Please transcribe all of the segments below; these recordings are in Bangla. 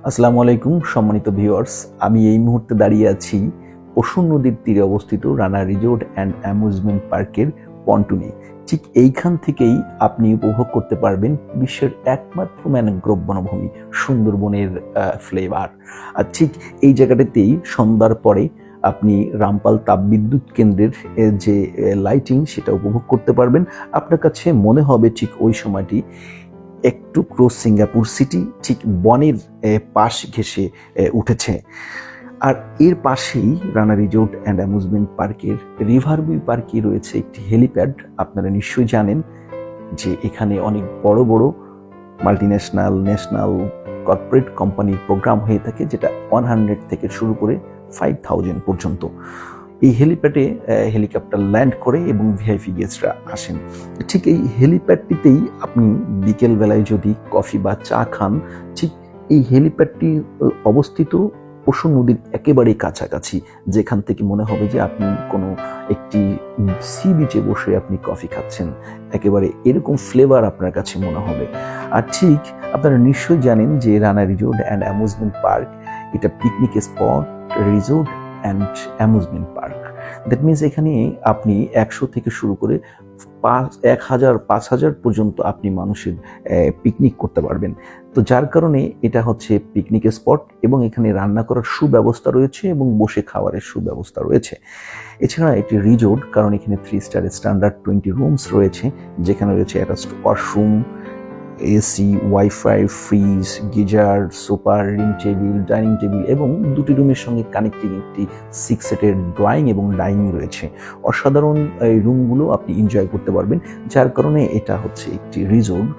আসসালামু আলাইকুম সম্মানিত ভিউয়ার্স, আমি এই মুহূর্তে দাঁড়িয়ে আছি পশুর নদীর তীরে অবস্থিত রানা রিসোর্ট অ্যান্ড অ্যামিউজমেন্ট পার্কের পন্টুনে। ঠিক এইখান থেকেই আপনি উপভোগ করতে পারবেন বিশ্বের একমাত্র ম্যানগ্রোভ বনভূমি সুন্দরবনের ফ্লেভার। আর ঠিক এই জায়গাটাতেই সন্ধ্যার পরে আপনি রামপাল তাপবিদ্যুৎ কেন্দ্রের যে লাইটিং সেটা উপভোগ করতে পারবেন। আপনার কাছে মনে হবে ঠিক ওই সময়টি একটু ক্রস সিঙ্গাপুর সিটি ঠিক বনের পাশ ঘেঁষে উঠেছে। আর এর পাশেই রানা রিসোর্ট অ্যান্ড অ্যামিউজমেন্ট পার্কের রিভারভিউ পার্কে রয়েছে একটি হেলিপ্যাড। আপনারা নিশ্চয়ই জানেন যে এখানে অনেক বড় বড় মাল্টিন্যাশনাল ন্যাশনাল কর্পোরেট কোম্পানির প্রোগ্রাম হয়ে থাকে, যেটা 100 থেকে শুরু করে 5000 পর্যন্ত। এই হেলিপ্যাডে হেলিকপ্টার ল্যান্ড করে এবং ভিআইপি গেস্টরা আসেন। ঠিক এই হেলিপ্যাডটিতেই আপনি বিকেলবেলায় যদি কফি বা চা খান, ঠিক এই হেলিপ্যাডটি অবস্থিত পশু নদীর একেবারেই কাছাকাছি, যেখান থেকে মনে হবে যে আপনি কোনো একটি সি বিচে বসে আপনি কফি খাচ্ছেন। একেবারে এরকম ফ্লেভার আপনার কাছে মনে হবে। আর ঠিক আপনারা নিশ্চয়ই জানেন যে Rana resort and amusement park এটা picnic spot, resort and amusement park. That means এখানে আপনি 100 থেকে শুরু করে 1000 5000 পর্যন্ত আপনি মানুষের পিকনিক করতে পারবেন। তো যার কারণে এটা হচ্ছে পিকনিক স্পট এবং এখানে রান্না করার সুব্যবস্থা রয়েছে এবং বসে খাওয়ারের সুব্যবস্থা রয়েছে। এছাড়া একটি রিসোর্ট, কারণ এখানে 3 স্টার স্ট্যান্ডার্ড 20 রুমস রয়েছে, যেখানে রয়েছে attached washroom, AC, wifi, fridge, geyser, sofa, ring table, dining table এবং 2টি রুমের সঙ্গে কানেক্টিং একটি 6 সেটের ড্রয়িং এবং ডাইনিং রয়েছে। অসাধারণ এই রুমগুলো আপনি এনজয় করতে পারবেন, যার কারণে এটা হচ্ছে একটি রিসোর্ট।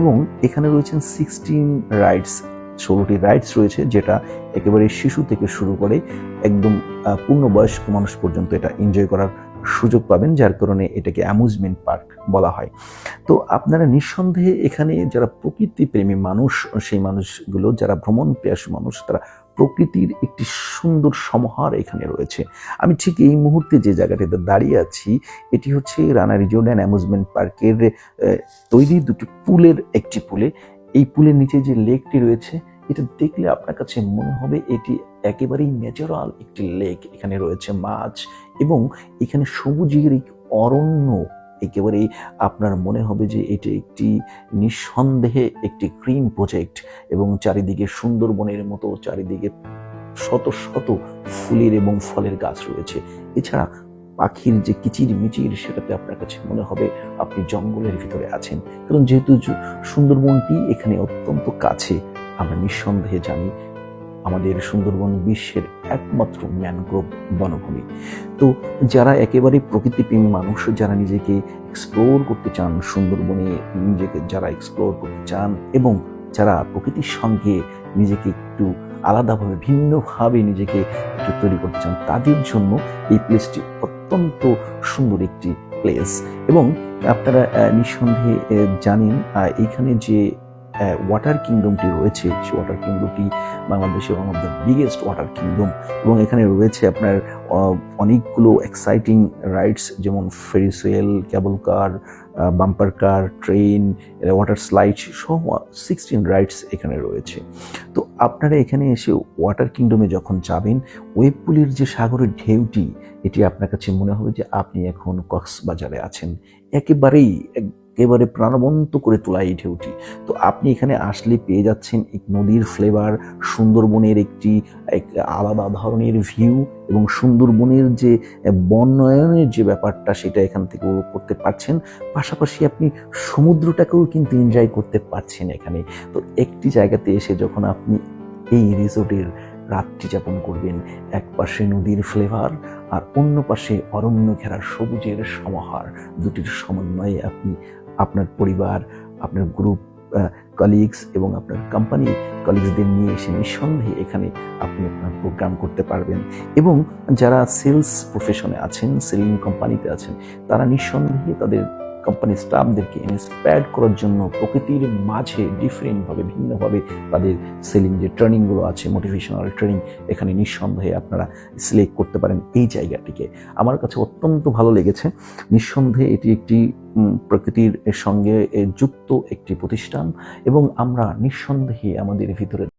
এবং এখানে রয়েছেন 16 রাইডস, 16টি রাইডস রয়েছে, যেটা একেবারে শিশু থেকে শুরু করে একদম পূর্ণবয়স্ক মানুষ পর্যন্ত এটা এনজয় করার সুযোগ পাবেন, যার কারণে এটাকে অ্যামিউজমেন্ট পার্ক বলা হয়। তো আপনারা নিঃসন্দেহে এখানে যারা প্রকৃতি প্রেমী মানুষ, সেই মানুষগুলো যারা ভ্রমণ পিয়াসী মানুষ, তারা প্রকৃতির একটি সুন্দর সমাহার এখানে রয়েছে। আমি ঠিক এই মুহূর্তে যে জায়গাটিতে দাঁড়িয়ে আছি, এটি হচ্ছে রানা রিসোর্ট অ্যান্ড অ্যামিউজমেন্ট পার্কের তৈরি 2টি পুলের একটি পুলে। এই পুলের নিচে যে লেকটি রয়েছে, এটা দেখলে আপনার কাছে মনে হবে এটি একেবারেই ন্যাচারাল একটি লেক। এখানে রয়েছে মাছ এবং এখানে সবুজের এক অরণ্য। একেবারেই আপনার মনে হবে যে এটি একটি নিঃসন্দেহে একটি গ্রিন প্রজেক্ট এবং চারিদিকে সুন্দরবনের মতো চারিদিকে শত শত ফুলের এবং ফলের গাছ রয়েছে। এছাড়া পাখির যে কিচির মিচির, সেটাতে আপনার কাছে মনে হবে আপনি জঙ্গলের ভিতরে আছেন, কারণ যেহেতু সুন্দরবনটি এখানে অত্যন্ত কাছে। আমরা নিঃসন্দেহে জানি আমাদের সুন্দরবন বিশ্বের একমাত্র ম্যানগ্রোভ বনভূমি। তো যারা একেবারে প্রকৃতিপ্রেমী মানুষ, যারা নিজেকে এক্সপ্লোর করতে চান, সুন্দরবনে নিজেকে যারা এক্সপ্লোর করতে চান এবং যারা প্রকৃতির সঙ্গে নিজেকে একটু আলাদাভাবে ভিন্নভাবে নিজেকে একটু তৈরি করতে চান, তাদের জন্য এই প্লেসটি অত্যন্ত সুন্দর একটি প্লেস। এবং আপনারা নিঃসন্দেহে জানেন এইখানে যে ওয়াটার কিংডমটি রয়েছে, সেই ওয়াটার কিংডমটি বাংলাদেশের one of the biggest water kingdom. এবং এখানে রয়েছে আপনার অনেকগুলো এক্সাইটিং রাইডস, যেমন ferris wheel, cable car, bumper car, train, water slide সহ 16 রাইডস এখানে রয়েছে। তো আপনারা এখানে এসে ওয়াটার কিংডমে যখন যাবেন, ওয়েব পুলের যে সাগরের ঢেউটি, এটি আপনার কাছে মনে হবে যে আপনি এখন কক্সবাজারে আছেন। একেবারে প্রাণবন্ত করে তোলা এই ঢেউটি। তো আপনি এখানে আসলে পেয়ে যাচ্ছেন এক নদীর ফ্লেভার, সুন্দরবনের একটি আলাদা ধরনের ভিউ এবং সুন্দরবনের যে বনায়নের যে ব্যাপারটা, সেটা এখান থেকে উপভোগ করতে পারছেন। পাশাপাশি আপনি সমুদ্রটাকেও কিন্তু এনজয় করতে পারছেন এখানে। তো একটি জায়গাতে এসে যখন আপনি এই রিসোর্টের রাত্রি যাপন করবেন, এক পাশে নদীর ফ্লেভার আর অন্য পাশে অরণ্য ঘেরা সবুজের সমাহার, দুটির সমন্বয়ে আপনি আপনার পরিবার, আপনার গ্রুপ কলিগস এবং আপনার কোম্পানি কলিগসদের নিয়ে এসে নিঃসন্দেহে এখানে আপনি আপনার প্রোগ্রাম করতে পারবেন। এবং যারা সেলস প্রফেশনে আছেন, সেলিং কোম্পানিতে আছেন, তারা নিঃসন্দেহে তাদের কোম্পানির স্টাফদেরকে ইন্সপায়ার করার জন্য প্রকৃতির মাঝে ডিফারেন্টভাবে, ভিন্নভাবে তাদের সেলিং যে ট্রেনিংগুলো আছে, মোটিভেশনাল ট্রেনিং, এখানে নিঃসন্দেহে আপনারা সিলেক্ট করতে পারেন এই জায়গাটিকে। আমার কাছে অত্যন্ত ভালো লেগেছে। নিঃসন্দেহে এটি একটি প্রকৃতির সঙ্গে যুক্ত একটি প্রতিষ্ঠান এবং আমরা নিঃসন্দেহে আমাদের ভিতরে